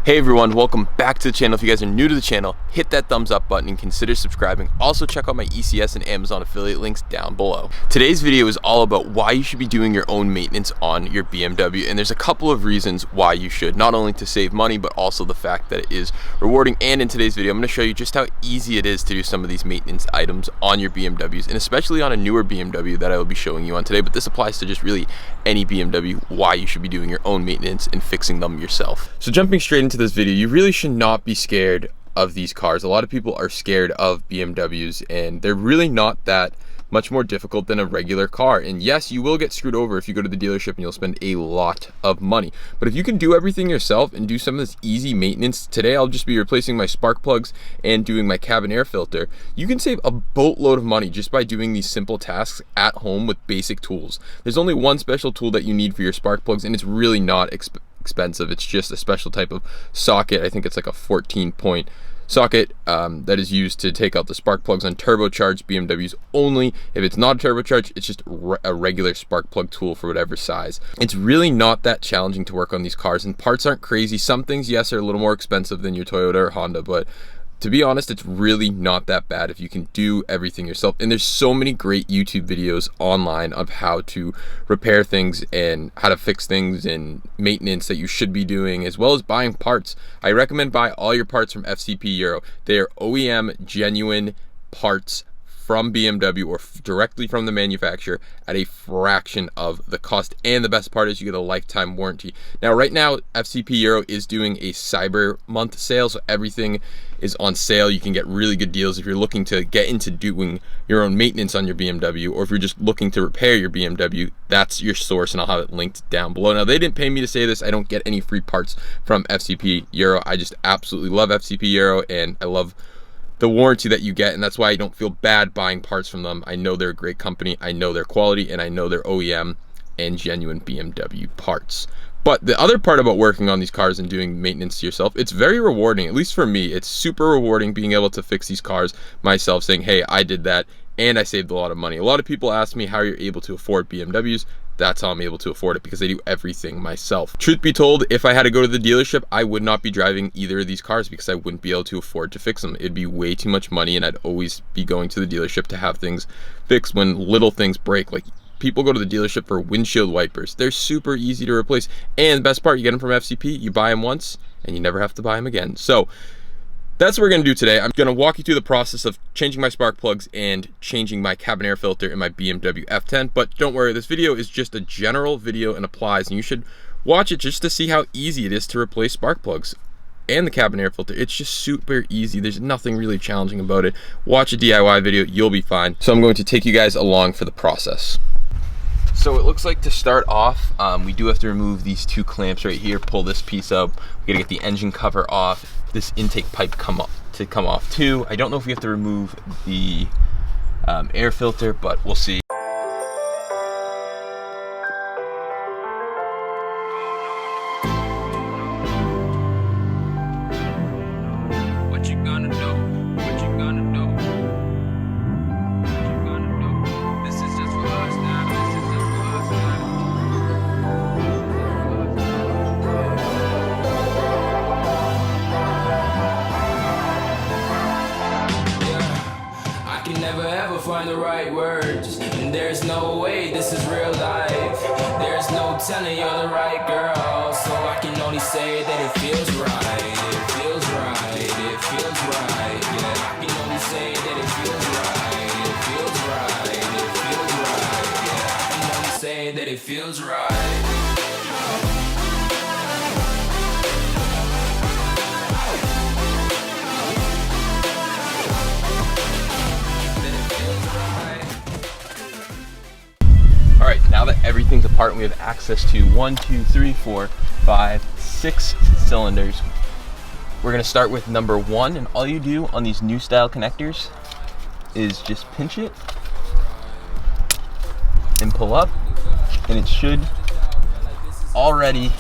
Hey everyone, welcome back to the channel. If you guys are new to the channel, hit that thumbs up button and consider subscribing. Also check out my ECS and Amazon affiliate links down below. Today's video is all about why you should be doing your own maintenance on your BMW, and there's a couple of reasons why you should, not only to save money but also the fact that it is rewarding. And in today's video I'm going to show you just how easy it is to do some of these maintenance items on your BMWs, and especially on a newer BMW that I will be showing you on today, but this applies to just really any BMW, why you should be doing your own maintenance and fixing them yourself. So jumping straight into this video, you really should not be scared of these cars. A lot of people are scared of BMWs, and they're really not that much more difficult than a regular car. And yes, you will get screwed over if you go to the dealership and you'll spend a lot of money. But if you can do everything yourself and do some of this easy maintenance, today I'll just be replacing my spark plugs and doing my cabin air filter. You can save a boatload of money just by doing these simple tasks at home with basic tools. There's only one special tool that you need for your spark plugs, and it's really not expensive. It's just a special type of socket. I think it's like a 14-point socket that is used to take out the spark plugs on turbocharged BMWs only. If it's not turbocharged, it's just a regular spark plug tool for whatever size. It's really not that challenging to work on these cars, and parts aren't crazy. Some things, yes, are a little more expensive than your Toyota or Honda, but to be honest, it's really not that bad if you can do everything yourself. And there's so many great YouTube videos online of how to repair things and how to fix things and maintenance that you should be doing, as well as buying parts. I recommend buy all your parts from FCP Euro. They are OEM genuine parts from BMW or directly from the manufacturer at a fraction of the cost, and the best part is you get a lifetime warranty. Now right now FCP Euro is doing a Cyber Month sale, so everything is on sale. You can get really good deals if you're looking to get into doing your own maintenance on your BMW, or if you're just looking to repair your BMW. That's your source, and I'll have it linked down below. Now they didn't pay me to say this. I don't get any free parts from FCP Euro. I just absolutely love FCP Euro, and I love the warranty that you get, and that's why I don't feel bad buying parts from them. I know they're a great company, I know their quality, and I know they're OEM and genuine BMW parts. But the other part about working on these cars and doing maintenance to yourself, it's very rewarding. At least for me, it's super rewarding being able to fix these cars myself, saying, hey, I did that and I saved a lot of money. A lot of people ask me how you're able to afford BMWs. That's how I'm able to afford it, because I do everything myself. Truth be told, if I had to go to the dealership, I would not be driving either of these cars because I wouldn't be able to afford to fix them. It'd be way too much money, and I'd always be going to the dealership to have things fixed when little things break. Like, people go to the dealership for windshield wipers. They're super easy to replace, and the best part, you get them from FCP, you buy them once and you never have to buy them again. So that's what we're going to do today. I'm going to walk you through the process of changing my spark plugs and changing my cabin air filter in my BMW F10. But don't worry, this video is just a general video and applies, and you should watch it just to see how easy it is to replace spark plugs and the cabin air filter. It's just super easy. There's nothing really challenging about it. Watch a DIY video, you'll be fine. So I'm going to take you guys along for the process. So it looks like to start off, we do have to remove these two clamps right here, pull this piece up. We gotta get the engine cover off, this intake pipe come off too. I don't know if we have to remove the air filter, but we'll see. What you gonna do? What you gonna do? What you gonna do? This is just for us now. This is just for us now. Yeah, I can never ever find the right words, and there's no way this is real life. There's no telling you're the right girl, so I can only say that it feels right. It feels right. It feels right. Yeah, I can only say that it feels right. It feels right. It feels right. Yeah, I can only say that it feels right. All right, now that everything's apart and we have access to 1, 2, 3, 4, 5, 6 cylinders, we're gonna start with number 1, and all you do on these new style connectors is just pinch it and pull up, and it should already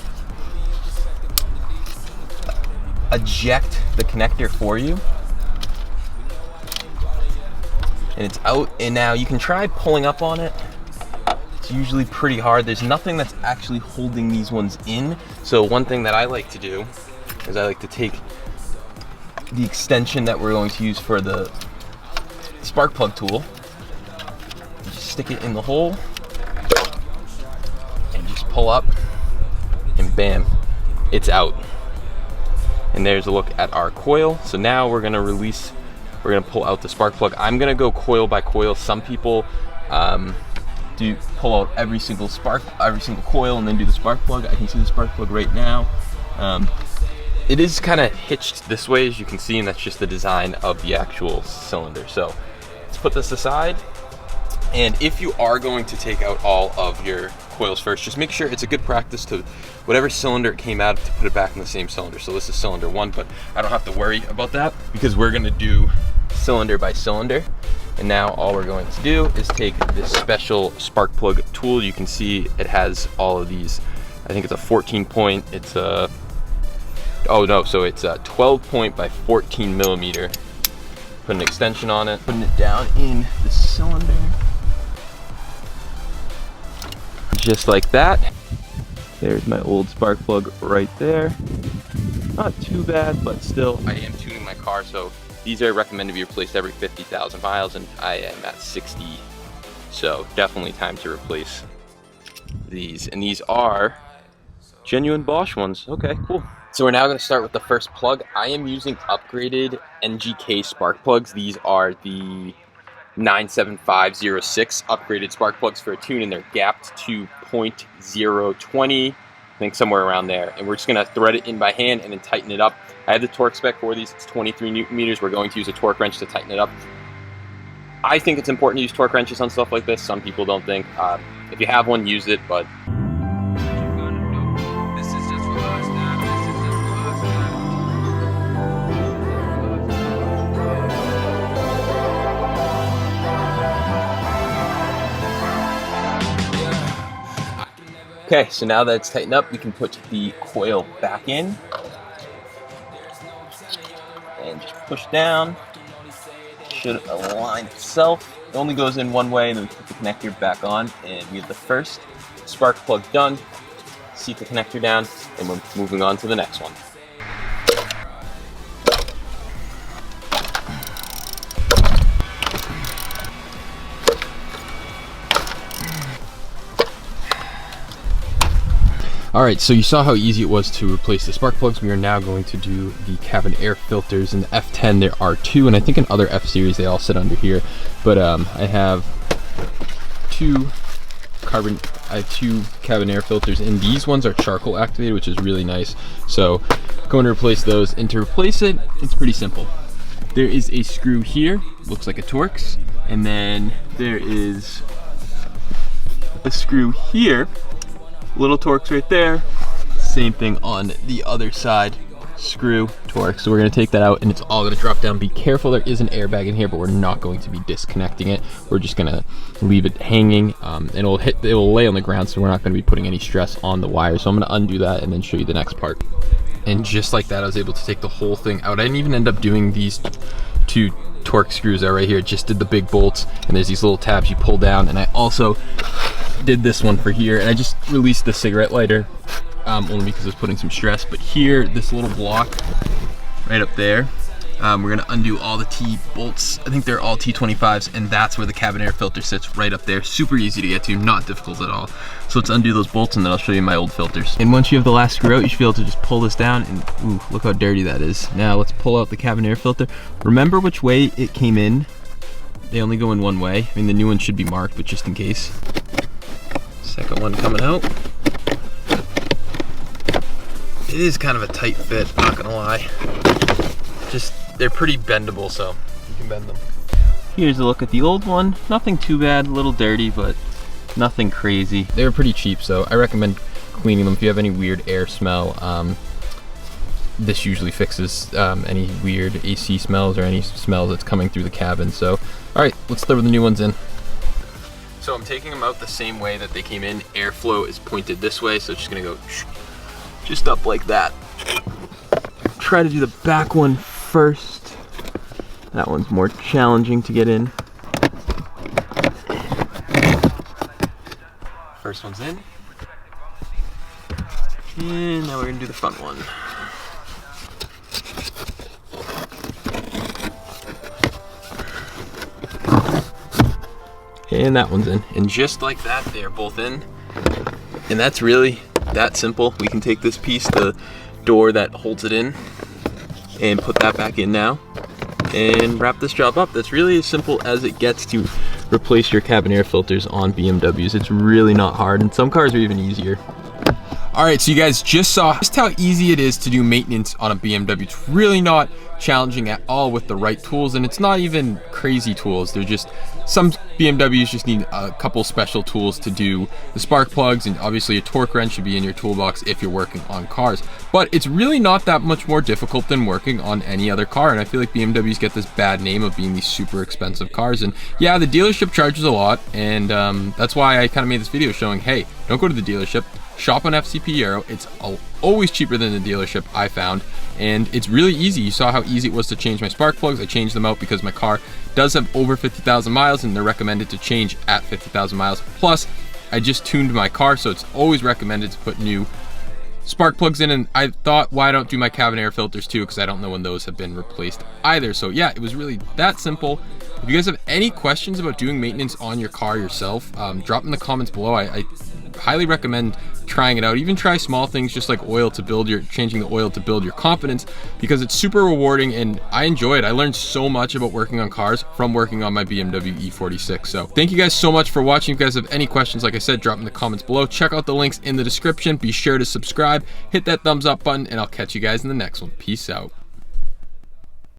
eject the connector for you. And it's out, and now you can try pulling up on it. It's usually pretty hard. There's nothing that's actually holding these ones in. So one thing that I like to do is I like to take the extension that we're going to use for the spark plug tool, just stick it in the hole, and just pull up, and bam, it's out. And there's a look at our coil. So now we're gonna pull out the spark plug. I'm gonna go coil by coil. Some people do pull out every single coil and then do the spark plug. I can see the spark plug right now. It is kind of hitched this way, as you can see, and that's just the design of the actual cylinder. So let's put this aside. And if you are going to take out all of your coils first, just make sure it's a good practice to whatever cylinder it came out of to put it back in the same cylinder. So this is cylinder 1, but I don't have to worry about that because we're gonna do cylinder by cylinder. And now all we're going to do is take this special spark plug tool. You can see it has all of these. I think it's a 14 point, it's a, oh no, so it's a 12 point by 14 millimeter. Put an extension on it, putting it down in the cylinder. Just like that. There's my old spark plug right there. Not too bad, but still, I am tuning my car, so these are recommended to be replaced every 50,000 miles, and I am at 60. So definitely time to replace these. And these are genuine Bosch ones. Okay, cool. So we're now going to start with the first plug. I am using upgraded NGK spark plugs. These are the 97506 upgraded spark plugs for a tune, and they're gapped to 0.020, I think somewhere around there. And we're just going to thread it in by hand and then tighten it up. I have the torque spec for these. It's 23 Newton meters. We're going to use a torque wrench to tighten it up. I think it's important to use torque wrenches on stuff like this. Some people don't think. If you have one, use it, but okay, so now that it's tightened up, we can put the coil back in and just push down. Should align itself. It only goes in one way, and then we put the connector back on, and we have the first spark plug done. Seat the connector down, and we're moving on to the next one. Alright, so you saw how easy it was to replace the spark plugs. We are now going to do the cabin air filters. In the F10 there are 2, and I think in other F series they all sit under here. But I have two cabin air filters, and these ones are charcoal activated, which is really nice. So going to replace those, and to replace it, it's pretty simple. There is a screw here, looks like a Torx, and then there is a screw here. Little Torx right there. Same thing on the other side. Screw, Torx. So we're going to take that out, and it's all going to drop down. Be careful, there is an airbag in here, but we're not going to be disconnecting it. We're just going to leave it hanging, and it will lay on the ground, so we're not going to be putting any stress on the wire. So I'm going to undo that and then show you the next part. And just like that, I was able to take the whole thing out. I didn't even end up doing these 2 Torx screws out right here. Just did the big bolts, and there's these little tabs you pull down, and I also did this one for here, and I just released the cigarette lighter only because I was putting some stress. But here, this little block right up there, we're gonna undo all the T bolts. I think they're all T25s, and that's where the cabin air filter sits, right up there. Super easy to get to, not difficult at all. So let's undo those bolts, and then I'll show you my old filters. And once you have the last screw out, you should be able to just pull this down, and ooh, look how dirty that is. Now let's pull out the cabin air filter. Remember which way it came in. They only go in one way. I mean, the new one should be marked, but just in case. Second one coming out. It is kind of a tight fit, not gonna lie. Just, they're pretty bendable, so you can bend them. Here's a look at the old one. Nothing too bad, a little dirty, but nothing crazy. They were pretty cheap, so I recommend cleaning them. If you have any weird air smell, this usually fixes any weird AC smells or any smells that's coming through the cabin. So, all right, let's throw the new ones in. So I'm taking them out the same way that they came in. Airflow is pointed this way, so it's just gonna go just up like that. Try to do the back one first. That one's more challenging to get in. First one's in. And now we're gonna do the front one. and that one's in. And just like that, they're both in. And that's really that simple. We can take this piece, the door that holds it in, and put that back in now and wrap this job up. That's really as simple as it gets to replace your cabin air filters on BMWs. It's really not hard, and some cars are even easier. All right, so you guys just saw just how easy it is to do maintenance on a BMW. It's really not challenging at all with the right tools, and it's not even crazy tools. They're just, some BMWs just need a couple special tools to do the spark plugs, and obviously a torque wrench should be in your toolbox if you're working on cars. But it's really not that much more difficult than working on any other car, and I feel like BMWs get this bad name of being these super expensive cars. And yeah, the dealership charges a lot, and that's why I kind of made this video showing, hey, don't go to the dealership. Shop on FCP Aero. It's always cheaper than the dealership, I found, and it's really easy. You saw how easy it was to change my spark plugs. I changed them out because my car does have over 50,000 miles, and they're recommended to change at 50,000 miles. Plus, I just tuned my car, so it's always recommended to put new spark plugs in, and I thought, why don't do my cabin air filters too, because I don't know when those have been replaced either. So yeah, it was really that simple. If you guys have any questions about doing maintenance on your car yourself, drop in the comments below. I highly recommend trying it out. Even try small things just like oil to build your, changing the oil to build your confidence, because it's super rewarding and I enjoy it. I learned so much about working on cars from working on my BMW E46. So thank you guys so much for watching. If you guys have any questions, like I said, drop in the comments below. Check out the links in the description. Be sure to subscribe, hit that thumbs up button, and I'll catch you guys in the next one. Peace out.